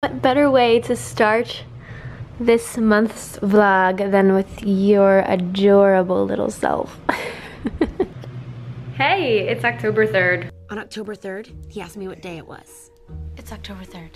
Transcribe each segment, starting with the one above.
What better way to start this month's vlog than with your adorable little self? Hey, it's October 3rd. On October 3rd, he asked me what day it was. It's October 3rd.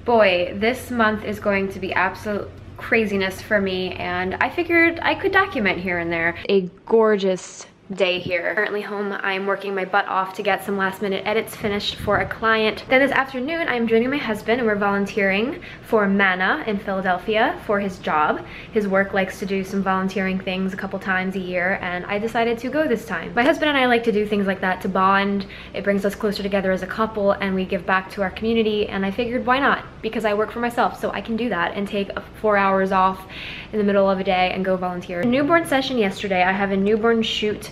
Boy, this month is going to be absolute craziness for me, and I figured I could document here and there. A gorgeous day here. Currently home, I'm working my butt off to get some last minute edits finished for a client. Then this afternoon, I'm joining my husband and we're volunteering for Mana in Philadelphia for his job. His work likes to do some volunteering things a couple times a year, and I decided to go this time. My husband and I like to do things like that to bond. It brings us closer together as a couple and we give back to our community, and I figured why not? Because I work for myself, so I can do that and take 4 hours off in the middle of a day and go volunteer. A newborn session yesterday. I have a newborn shoot,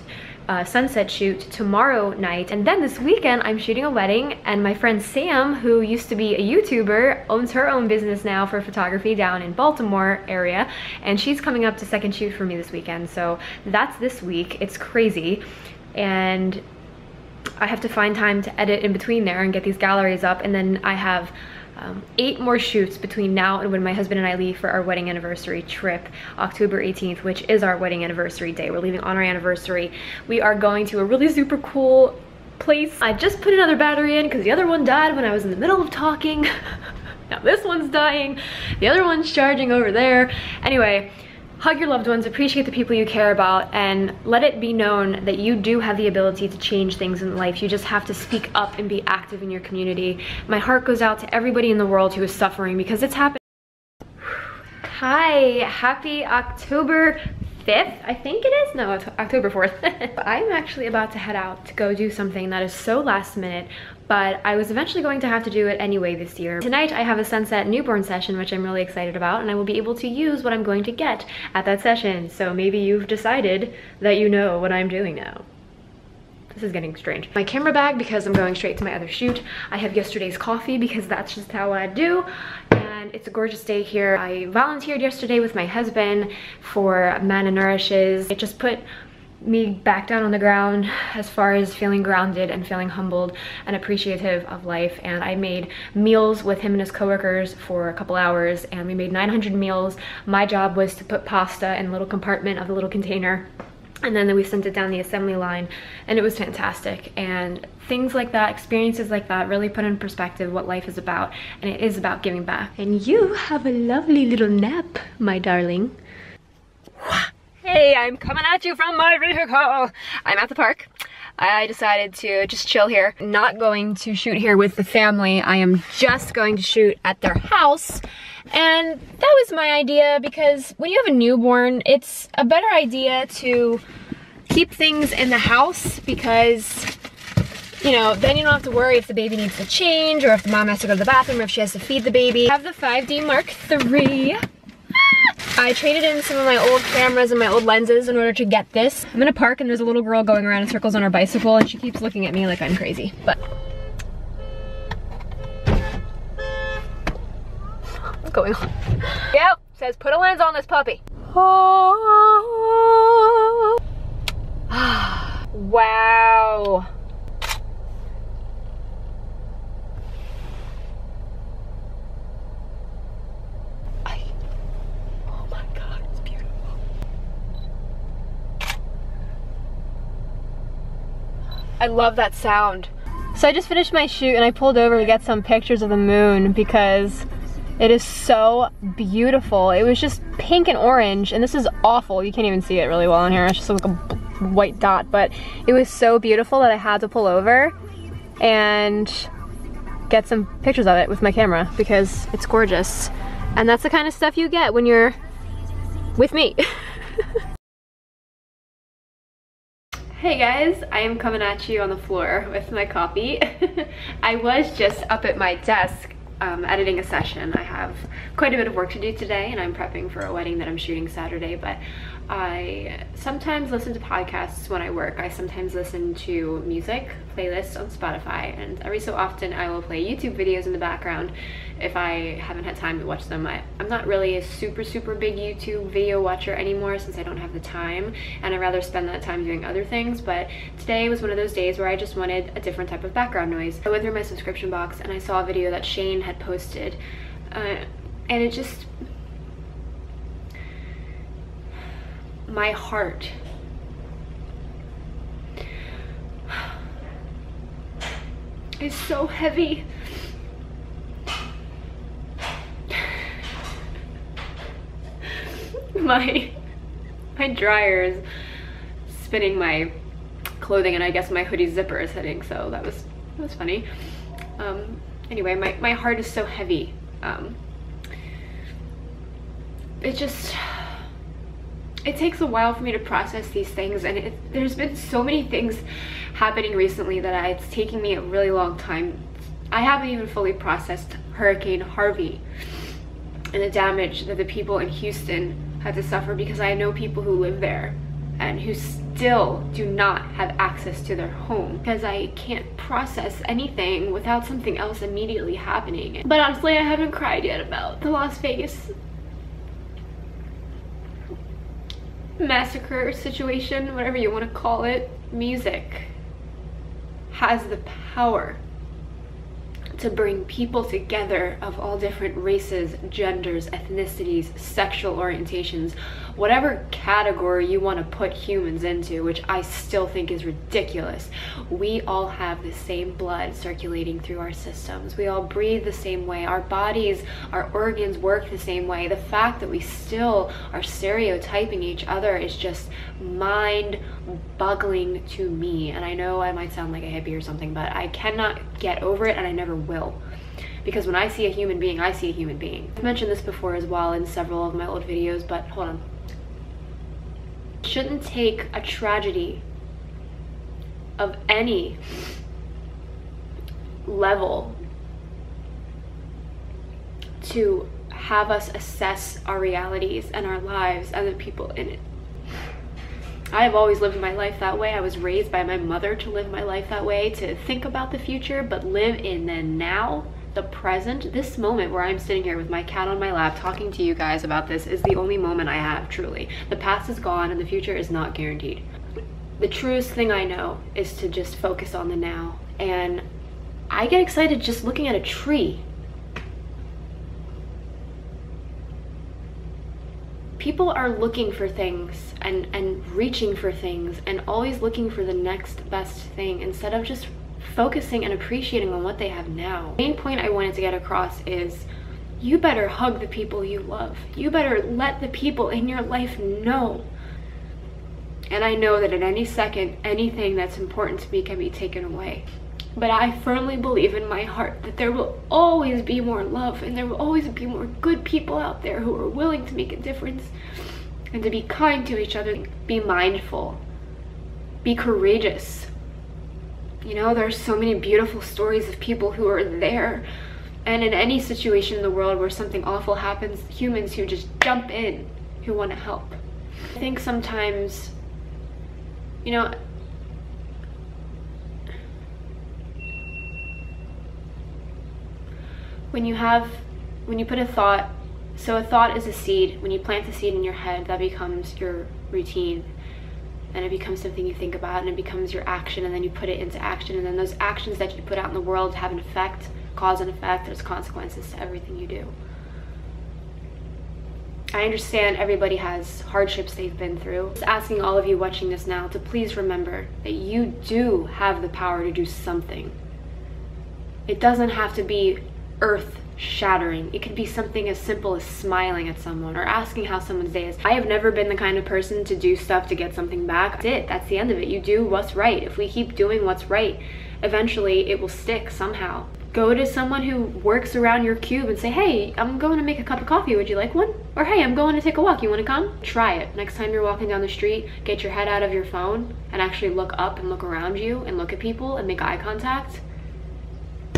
sunset shoot tomorrow night, and then this weekend I'm shooting a wedding, and my friend Sam, who used to be a YouTuber, owns her own business now for photography down in Baltimore area, and she's coming up to second shoot for me this weekend. So that's this week. It's crazy, and I have to find time to edit in between there and get these galleries up, and then I have 8 more shoots between now and when my husband and I leave for our wedding anniversary trip, October 18th, which is our wedding anniversary day. We're leaving on our anniversary. We are going to a really super cool place. I just put another battery in because the other one died when I was in the middle of talking. Now this one's dying. The other one's charging over there. Anyway, hug your loved ones, appreciate the people you care about, and let it be known that you do have the ability to change things in life. You just have to speak up and be active in your community. My heart goes out to everybody in the world who is suffering, because it's happening. Hi, happy October 5th, I think it is? No, it's October 4th. I'm actually about to head out to go do something that is so last minute, but I was eventually going to have to do it anyway this year. Tonight I have a sunset newborn session, which I'm really excited about, and I will be able to use what I'm going to get at that session. So maybe you've decided that you know what I'm doing now. This is getting strange. My camera bag, because I'm going straight to my other shoot. I have yesterday's coffee because that's just how I do. And it's a gorgeous day here. I volunteered yesterday with my husband for Mana Nourishes. It just put me back down on the ground as far as feeling grounded and feeling humbled and appreciative of life. And I made meals with him and his coworkers for a couple hours, and we made 900 meals. My job was to put pasta in a little compartment of the little container, and then we sent it down the assembly line, and it was fantastic. And things like that, experiences like that, really put in perspective what life is about, and it is about giving back. And you have a lovely little nap, my darling. Hey, I'm coming at you from my vehicle. I'm at the park. I decided to just chill here. Not going to shoot here with the family. I am just going to shoot at their house. And that was my idea, because when you have a newborn, it's a better idea to keep things in the house, because, you know, then you don't have to worry if the baby needs to change, or if the mom has to go to the bathroom, or if she has to feed the baby. I have the 5D Mark III. I traded in some of my old cameras and my old lenses in order to get this. I'm in a park and there's a little girl going around in circles on her bicycle, and she keeps looking at me like I'm crazy, but what's going on? Yep, says put a lens on this puppy. Oh. Wow. I love that sound. So I just finished my shoot and I pulled over to get some pictures of the moon because it is so beautiful. It was just pink and orange, and this is awful. You can't even see it really well in here. It's just like a white dot, but it was so beautiful that I had to pull over and get some pictures of it with my camera because it's gorgeous. And that's the kind of stuff you get when you're with me. Hey guys, I am coming at you on the floor with my coffee. I was just up at my desk editing a session. I have quite a bit of work to do today, and I'm prepping for a wedding that I'm shooting Saturday, but I sometimes listen to podcasts when I work. I sometimes listen to music playlists on Spotify, and every so often I will play YouTube videos in the background if I haven't had time to watch them. I'm not really a super big YouTube video watcher anymore since I don't have the time, and I'd rather spend that time doing other things, but today was one of those days where I just wanted a different type of background noise. I went through my subscription box and I saw a video that Shane had posted, and it just... my heart is so heavy. My dryer is spinning my clothing, and I guess my hoodie zipper is hitting, so that was funny. Anyway, my heart is so heavy. It takes a while for me to process these things, and there's been so many things happening recently that it's taking me a really long time. I haven't even fully processed Hurricane Harvey and the damage that the people in Houston had to suffer, because I know people who live there and who still do not have access to their home, because I can't process anything without something else immediately happening. But honestly, I haven't cried yet about the Las Vegas massacre situation, whatever you want to call it. Music has the power to bring people together of all different races, genders, ethnicities, sexual orientations, whatever category you want to put humans into, which I still think is ridiculous. We all have the same blood circulating through our systems. We all breathe the same way. Our bodies, our organs work the same way. The fact that we still are stereotyping each other is just mind-boggling to me. And I know I might sound like a hippie or something, but I cannot get over it, and I never will. Because when I see a human being, I see a human being. I've mentioned this before as well in several of my old videos, but hold on. It shouldn't take a tragedy of any level to have us assess our realities and our lives and the people in it. I have always lived my life that way. I was raised by my mother to live my life that way, to think about the future, but live in the now, the present. This moment where I'm sitting here with my cat on my lap talking to you guys about this is the only moment I have, truly. The past is gone and the future is not guaranteed. The truest thing I know is to just focus on the now. And I get excited just looking at a tree. People are looking for things and reaching for things and always looking for the next best thing instead of just focusing and appreciating on what they have now. The main point I wanted to get across is you better hug the people you love. You better let the people in your life know. And I know that at any second, anything that's important to me can be taken away. But I firmly believe in my heart that there will always be more love, and there will always be more good people out there who are willing to make a difference and to be kind to each other. Be mindful. Be courageous. You know, there's so many beautiful stories of people who are there, and in any situation in the world where something awful happens, humans who just jump in, who want to help. I think sometimes, you know, when you put a thought, so a thought is a seed. When you plant the seed in your head, that becomes your routine, and it becomes something you think about, and it becomes your action, and then you put it into action, and then those actions that you put out in the world have an effect, cause and effect. There's consequences to everything you do. I understand everybody has hardships they've been through. Just asking all of you watching this now to please remember that you do have the power to do something. It doesn't have to be earth-shattering. It could be something as simple as smiling at someone or asking how someone's day is. I have never been the kind of person to do stuff to get something back. That's it. That's the end of it. You do what's right. If we keep doing what's right, eventually it will stick somehow. Go to someone who works around your cube and say, hey, I'm going to make a cup of coffee. Would you like one? Or hey, I'm going to take a walk. You want to come? Try it. Next time you're walking down the street, get your head out of your phone and actually look up and look around you and look at people and make eye contact.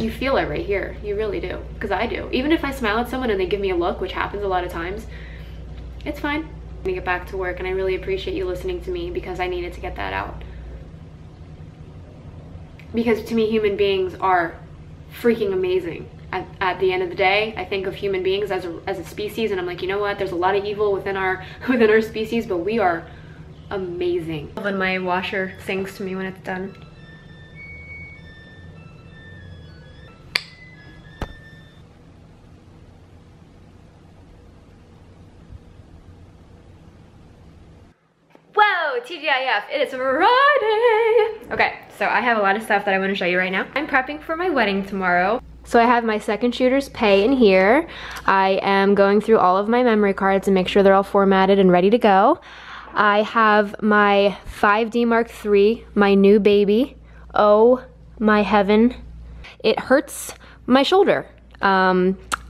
You feel it right here. You really do. Because I do. Even if I smile at someone and they give me a look, which happens a lot of times, it's fine. to get back to work, and I really appreciate you listening to me because I needed to get that out. Because to me, human beings are freaking amazing. At the end of the day, I think of human beings as a species, and I'm like, you know what? There's a lot of evil within our species, but we are amazing. When my washer sings to me when it's done. Whoa, TGIF, it is Friday! Okay, so I have a lot of stuff that I want to show you right now. I'm prepping for my wedding tomorrow. So I have my second shooter's pay in here. I am going through all of my memory cards and make sure they're all formatted and ready to go. I have my 5D Mark III, my new baby. Oh my heaven. It hurts my shoulder.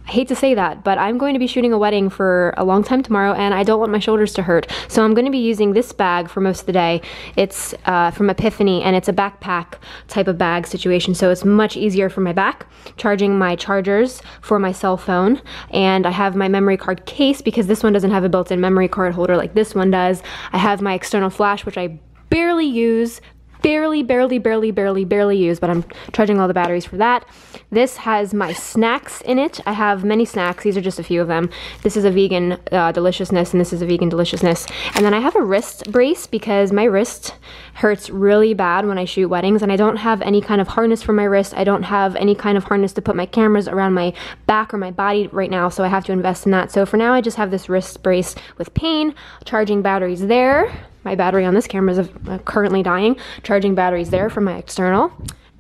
I hate to say that, but I'm going to be shooting a wedding for a long time tomorrow, and I don't want my shoulders to hurt. So I'm going to be using this bag for most of the day. It's from Epiphany, and it's a backpack type of bag situation, so it's much easier for my back. Charging my chargers for my cell phone, and I have my memory card case because this one doesn't have a built-in memory card holder like this one does. I have my external flash, which I barely use. Barely use, but I'm charging all the batteries for that. This has my snacks in it. I have many snacks. These are just a few of them. This is a vegan deliciousness, and this is a vegan deliciousness. And then I have a wrist brace because my wrist hurts really bad when I shoot weddings, and I don't have any kind of harness for my wrist. I don't have any kind of harness to put my cameras around my back or my body right now, so I have to invest in that. So for now, I just have this wrist brace with pain, charging batteries there. My battery on this camera is currently dying. Charging batteries there for my external.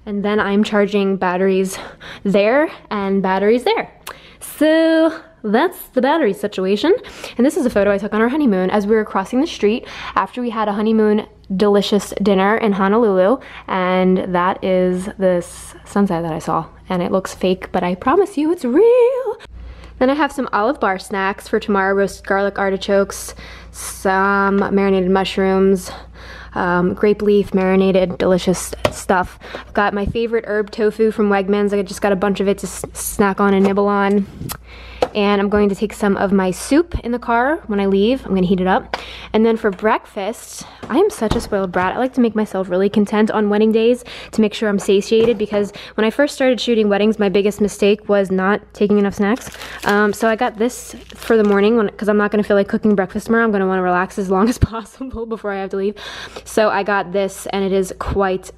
And then I'm charging batteries there and batteries there. So that's the battery situation. And this is a photo I took on our honeymoon as we were crossing the street after we had a honeymoon delicious dinner in Honolulu. And that is this sunset that I saw. And it looks fake, but I promise you it's real. Then I have some Olive Bar snacks for tomorrow, roasted garlic artichokes, some marinated mushrooms, grape leaf, marinated, delicious stuff. I've got my favorite herb tofu from Wegmans. I just got a bunch of it to snack on and nibble on. And I'm going to take some of my soup in the car when I leave. I'm going to heat it up. And then for breakfast, I am such a spoiled brat. I like to make myself really content on wedding days to make sure I'm satiated, because when I first started shooting weddings, my biggest mistake was not taking enough snacks. So I got this for the morning because I'm not going to feel like cooking breakfast tomorrow. I'm going to want to relax as long as possible before I have to leave. So I got this, and it is quite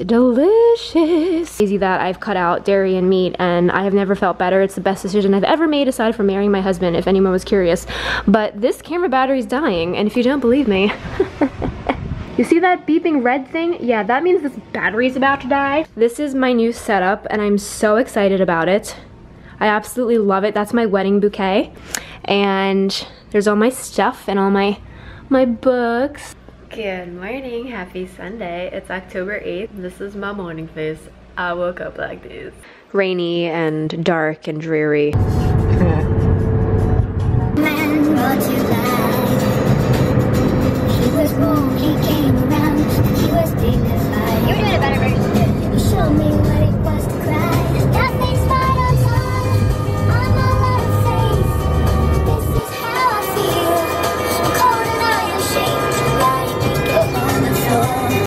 delicious. Easy that I've cut out dairy and meat, and I have never felt better. It's the best decision I've ever made aside from marrying my husband, if anyone was curious. But this camera battery is dying, and if you don't believe me, you see that beeping red thing? Yeah, that means this battery's about to die. This is my new setup, and I'm so excited about it. I absolutely love it. That's my wedding bouquet, and there's all my stuff and all my books. Good morning, happy Sunday. It's October 8th. This is my morning face. I woke up like this. Rainy and dark and dreary. Man brought you life. He was born, he came around, he was dignified. You're doing a better version. He showed me what it was to cry. Nothing's fine on time. I'm all out of faith. This is how I feel. I'm cold and I am shaking like it on the floor.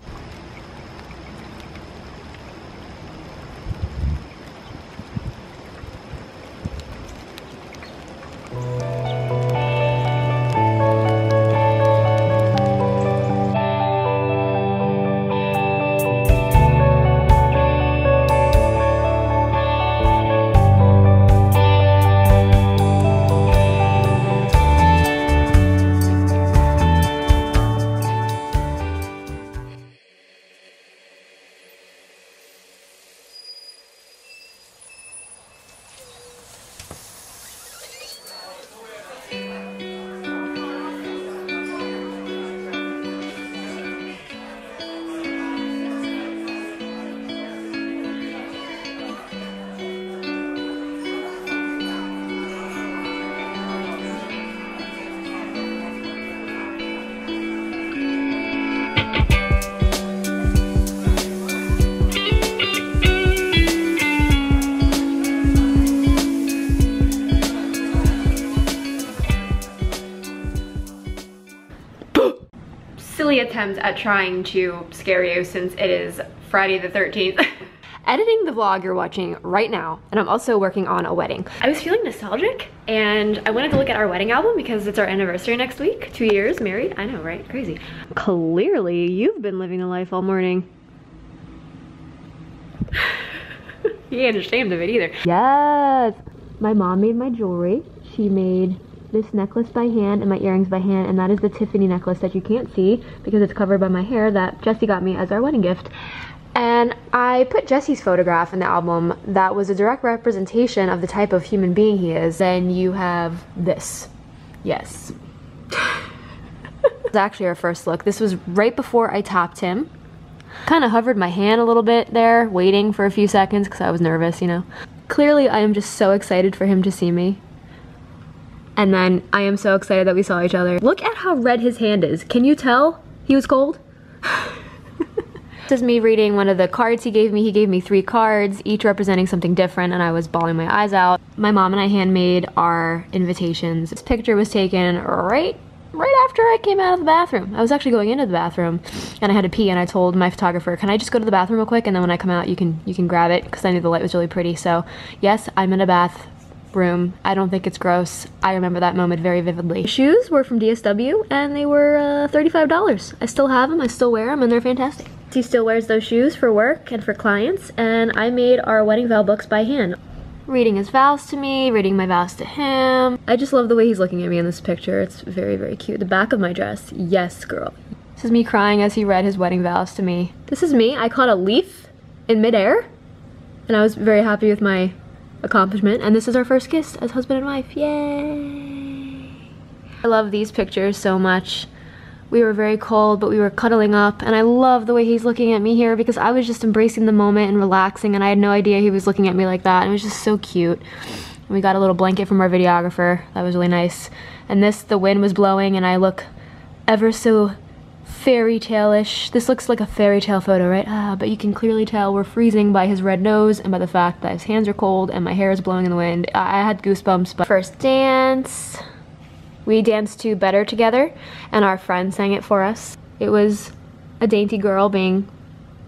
silly attempt at trying to scare you since it is Friday the 13th. Editing the vlog you're watching right now, and I'm also working on a wedding. I was feeling nostalgic, and I wanted to look at our wedding album because it's our anniversary next week. 2 years married, I know, right? Crazy. Clearly, you've been living the life all morning. He ain't ashamed of it either. Yes! My mom made my jewelry. She made this necklace by hand and my earrings by hand, and that is the Tiffany necklace that you can't see because it's covered by my hair that Jessie got me as our wedding gift. And I put Jesse's photograph in the album that was a direct representation of the type of human being he is. Then you have this. Yes. It's actually our first look. This was right before I topped him. Kind of hovered my hand a little bit there, waiting for a few seconds because I was nervous, you know. Clearly, I am just so excited for him to see me. And then I am so excited that we saw each other. Look at how red his hand is. Can you tell he was cold? This is me reading one of the cards he gave me. He gave me 3 cards, each representing something different, and I was bawling my eyes out. My mom and I handmade our invitations. This picture was taken right after I came out of the bathroom. I was actually going into the bathroom, and I had to pee, and I told my photographer, can I just go to the bathroom real quick, and then when I come out, you can grab it, because I knew the light was really pretty. So yes, I'm in a bathroom. I don't think it's gross. I remember that moment very vividly. The shoes were from DSW, and they were $35. I still have them, I still wear them, and they're fantastic. He still wears those shoes for work and for clients, and I made our wedding vow books by hand. Reading his vows to me, reading my vows to him. I just love the way he's looking at me in this picture. It's very, very cute. The back of my dress, yes girl. This is me crying as he read his wedding vows to me. This is me, I caught a leaf in midair, and I was very happy with my accomplishment, and this is our first kiss as husband and wife, yay! I love these pictures so much. We were very cold, but we were cuddling up, and I love the way he's looking at me here because I was just embracing the moment and relaxing, and I had no idea he was looking at me like that, and it was just so cute. And we got a little blanket from our videographer. That was really nice. And this, the wind was blowing, and I look ever so fairy tale-ish. This looks like a fairy tale photo, right? But you can clearly tell we're freezing by his red nose and by the fact that his hands are cold and my hair is blowing in the wind. I had goosebumps. But first dance. We danced to Better together, and our friend sang it for us. It was a dainty girl being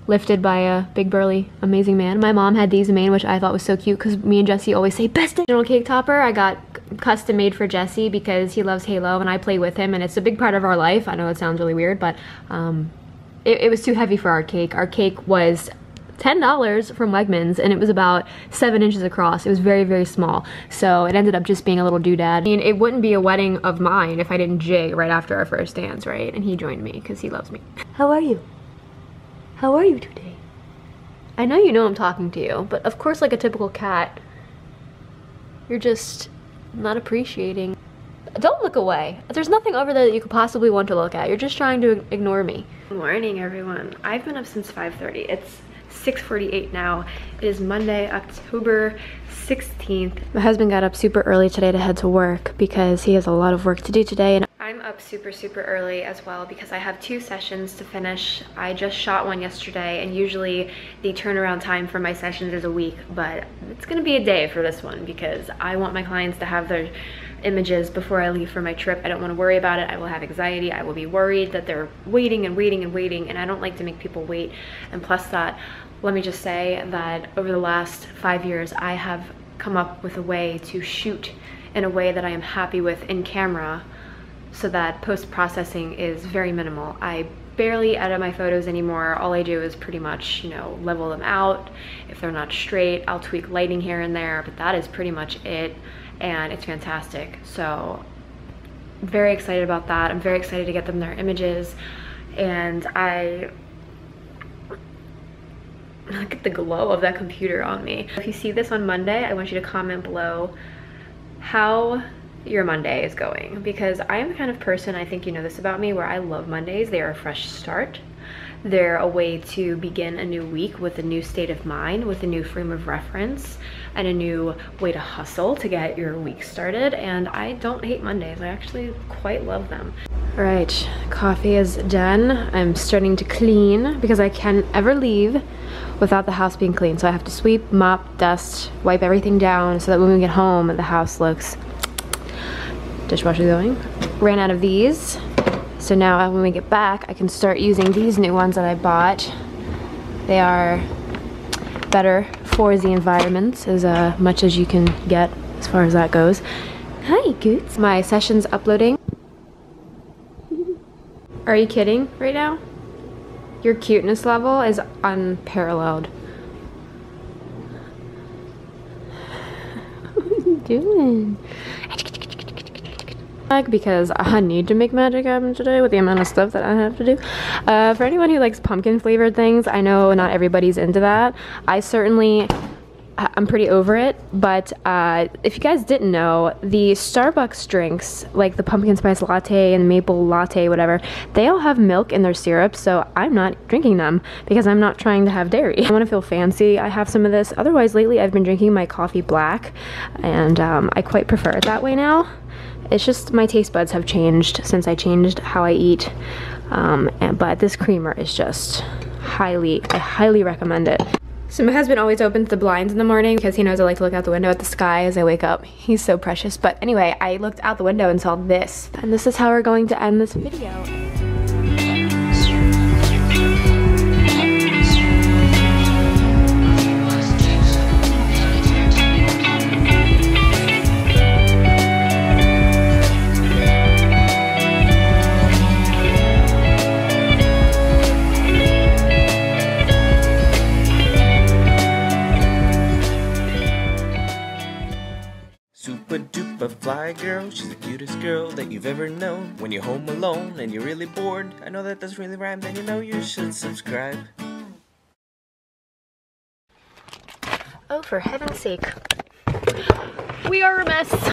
lifted by a big burly amazing man. My mom had these made, which I thought was so cute because me and Jesse always say best original cake topper. I got custom made for Jesse because he loves Halo and I play with him, and it's a big part of our life. I know it sounds really weird, but it was too heavy for our cake. Our cake was $10 from Wegmans, and it was about 7 inches across. It was very, very small. So it ended up just being a little doodad. I mean, it wouldn't be a wedding of mine if I didn't jig right after our first dance, right? And he joined me because he loves me. How are you? How are you today? I know you know I'm talking to you, but of course, like a typical cat, you're just not appreciating. Don't look away. There's nothing over there that you could possibly want to look at. You're just trying to ignore me. Good morning, everyone. I've been up since 5:30. It's 6:48 now. It is Monday, October 16th. My husband got up super early today to head to work because he has a lot of work to do today, and I'm up super early as well because I have 2 sessions to finish. I just shot one yesterday, and usually the turnaround time for my sessions is a week, but it's gonna be a day for this one because I want my clients to have their images before I leave for my trip. I don't want to worry about it. I will have anxiety. I will be worried that they're waiting and waiting and waiting, and I don't like to make people wait. And plus that, let me just say that over the last 5 years, I have come up with a way to shoot in a way that I am happy with in camera so that post-processing is very minimal. I barely edit my photos anymore. All I do is pretty much, you know, level them out. If they're not straight, I'll tweak lighting here and there, but that is pretty much it. And it's fantastic. So I'm very excited about that. I'm very excited to get them their images, and I look at the glow of that computer on me. If you see this on Monday, I want you to comment below how your Monday is going, because I am the kind of person, I think you know this about me, where I love Mondays. They are a fresh start. They're a way to begin a new week with a new state of mind, with a new frame of reference, and a new way to hustle to get your week started. And I don't hate Mondays. I actually quite love them. All right, coffee is done. I'm starting to clean because I can't ever leave without the house being clean. So I have to sweep, mop, dust, wipe everything down so that when we get home, the house looks... Dishwasher going. Ran out of these. So now when we get back, I can start using these new ones that I bought. They are better for the environment, as much as you can get as far as that goes. Hi, Goots. My session's uploading. Are you kidding right now? Your cuteness level is unparalleled. What are you doing? Because I need to make magic happen today with the amount of stuff that I have to do. For anyone who likes pumpkin flavored things, I know not everybody's into that. I'm pretty over it, but if you guys didn't know, the Starbucks drinks, like the pumpkin spice latte and maple latte, whatever, they all have milk in their syrup, so I'm not drinking them because I'm not trying to have dairy. I want to feel fancy. I have some of this. Otherwise, lately I've been drinking my coffee black, and I quite prefer it that way now. It's just my taste buds have changed since I changed how I eat, but this creamer is just I highly recommend it. So my husband always opens the blinds in the morning because he knows I like to look out the window at the sky as I wake up. He's so precious. But anyway, I looked out the window and saw this. And this is how we're going to end this video. SupaDupaFlyGirl, she's the cutest girl that you've ever known. When you're home alone and you're really bored, I know that doesn't really rhyme, then you know you should subscribe. Oh, for heaven's sake. We are a mess.